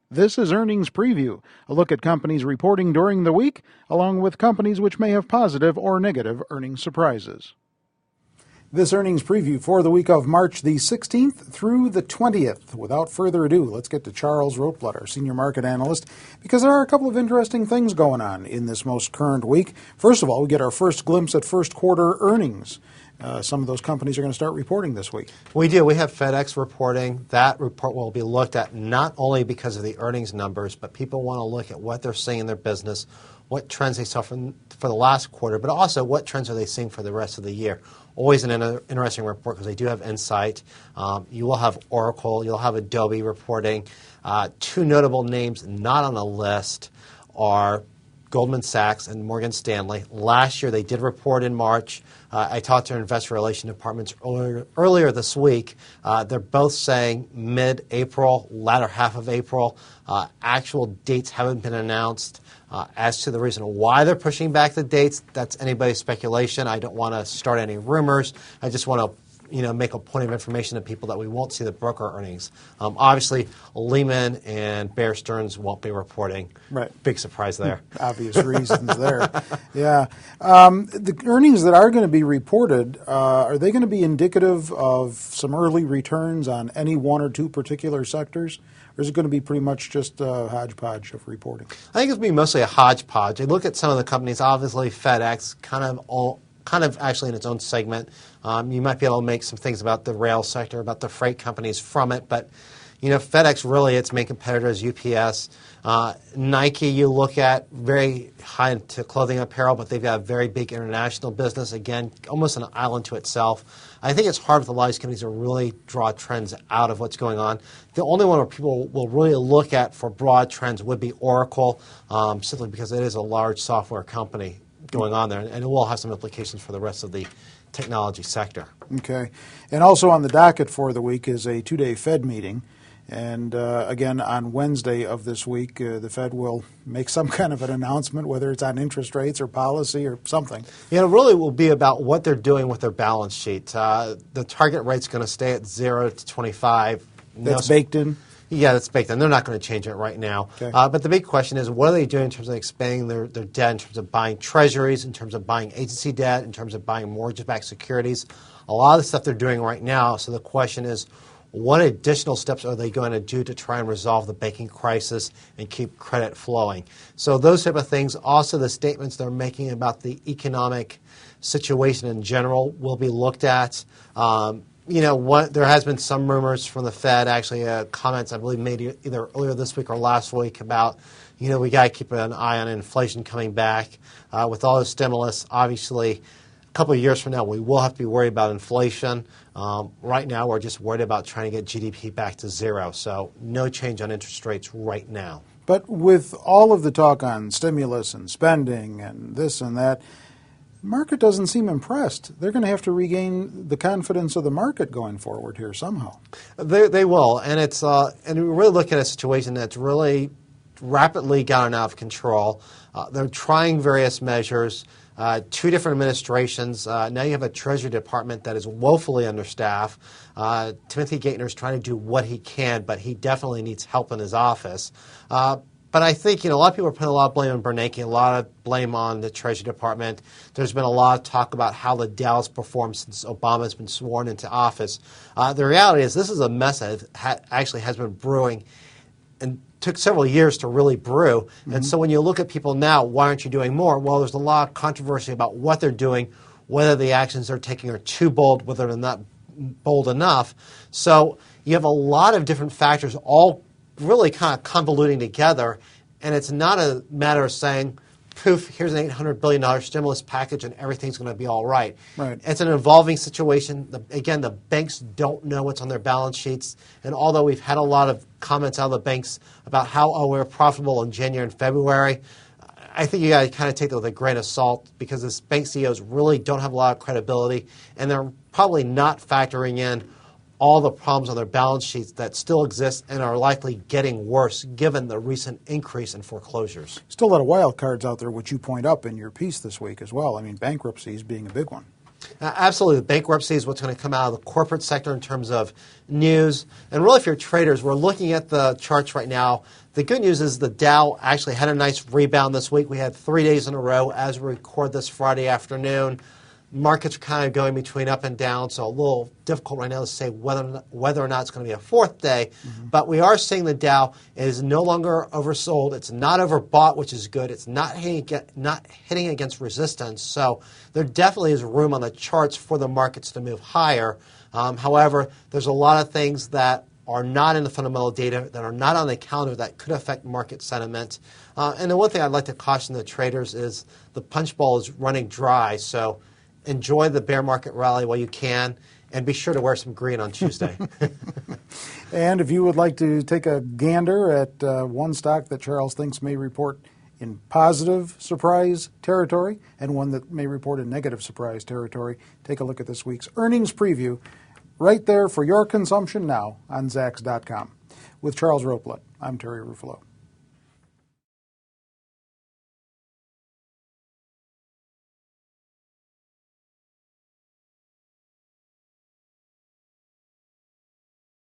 This is Earnings Preview, a look at companies reporting during the week, along with companies which may have positive or negative earnings surprises. This earnings preview for the week of March the 16th through the 20th. Without further ado, let's get to Charles Rotblatt, our senior market analyst, because there are a couple of interesting things going on in this most current week. First of all, we get our first glimpse at first quarter earnings. Some of those companies are going to start reporting this week. We do. We have FedEx reporting. That report will be looked at not only because of the earnings numbers, but people want to look at what they're seeing in their business, what trends they saw for the last quarter, but also what trends are they seeing for the rest of the year. Always an interesting report because they do have insight. You will have Oracle. You'll have Adobe reporting. Two notable names not on the list are Goldman Sachs and Morgan Stanley. Last year, they did report in March. I talked to their investor relations departments earlier this week. They're both saying mid-April, latter half of April. Actual dates haven't been announced. As to the reason why they're pushing back the dates, that's anybody's speculation. I don't want to start any rumors. I just want to make a point of information to people that we won't see the broker earnings. Obviously, Lehman and Bear Stearns won't be reporting. Right. Big surprise there. Obvious reasons there. Yeah. The earnings that are going to be reported, are they going to be indicative of some early returns on any one or two particular sectors? Or is it going to be pretty much just a hodgepodge of reporting? I think it's going to be mostly a hodgepodge. I look at some of the companies, obviously FedEx, kind of actually in its own segment. You might be able to make some things about the rail sector, about the freight companies from it, but FedEx really, its main competitor is UPS. Nike, you look at very high into clothing apparel, but they've got a very big international business. Again, almost an island to itself. I think it's hard for the large companies to really draw trends out of what's going on. The only one where people will really look at for broad trends would be Oracle, simply because it is a large software company going on there, and it will have some implications for the rest of the technology sector. Okay. And also on the docket for the week is a two-day Fed meeting. And again, on Wednesday of this week, the Fed will make some kind of an announcement, whether it's on interest rates or policy or something. It really will be about what they're doing with their balance sheet. The target rate's going to stay at 0 to 25. That's baked in? Yeah, that's baked in. They're not going to change it right now. Okay. But the big question is, what are they doing in terms of expanding their debt, in terms of buying treasuries, in terms of buying agency debt, in terms of buying mortgage-backed securities? A lot of the stuff they're doing right now. So the question is, what additional steps are they going to do to try and resolve the banking crisis and keep credit flowing? So those type of things. Also, the statements they're making about the economic situation in general will be looked at. There has been some rumors from the Fed, actually comments I believe made either earlier this week or last week about, we got to keep an eye on inflation coming back. With all the stimulus, obviously, a couple of years from now, we will have to be worried about inflation. Right now, we're just worried about trying to get GDP back to 0. So no change on interest rates right now. But with all of the talk on stimulus and spending and this and that, the market doesn't seem impressed. They're going to have to regain the confidence of the market going forward here somehow. They will, and and we really look at a situation that's really rapidly gotten out of control. They're trying various measures. Two different administrations. Now you have a Treasury Department that is woefully understaffed. Timothy Geithner is trying to do what he can, but he definitely needs help in his office. But I think a lot of people are putting a lot of blame on Bernanke, a lot of blame on the Treasury Department. There's been a lot of talk about how the Dow's performed since Obama's been sworn into office. The reality is this is a mess that actually has been brewing and took several years to really brew. Mm-hmm. And so when you look at people now, why aren't you doing more? Well, there's a lot of controversy about what they're doing, whether the actions they're taking are too bold, whether they're not bold enough. So you have a lot of different factors all really kind of convoluting together, and it's not a matter of saying, poof, here's an $800 billion stimulus package and everything's going to be all right. Right. It's an evolving situation. Again, the banks don't know what's on their balance sheets, and although we've had a lot of comments out of the banks about how we're profitable in January and February, I think you got to kind of take that with a grain of salt because these bank CEOs really don't have a lot of credibility, and they're probably not factoring in all the problems on their balance sheets that still exist and are likely getting worse given the recent increase in foreclosures. Still a lot of wild cards out there, which you point up in your piece this week as well. I mean, bankruptcies being a big one. Absolutely. Bankruptcy is what's going to come out of the corporate sector in terms of news. And really, if you're traders, we're looking at the charts right now. The good news is the Dow actually had a nice rebound this week. We had 3 days in a row as we record this Friday afternoon. Markets are kind of going between up and down, so a little difficult right now to say whether or not it's going to be a fourth day. But we are seeing the Dow is no longer oversold. It's not overbought, which is good. It's not hitting against resistance. So there definitely is room on the charts for the markets to move higher. However, there's a lot of things that are not in the fundamental data, that are not on the calendar, that could affect market sentiment. And the one thing I'd like to caution the traders is the punch bowl is running dry. So enjoy the bear market rally while you can, and be sure to wear some green on Tuesday. And if you would like to take a gander at one stock that Charles thinks may report in positive surprise territory and one that may report in negative surprise territory, take a look at this week's earnings preview right there for your consumption now on Zacks.com. With Charles Roplet, I'm Terry Ruffalo.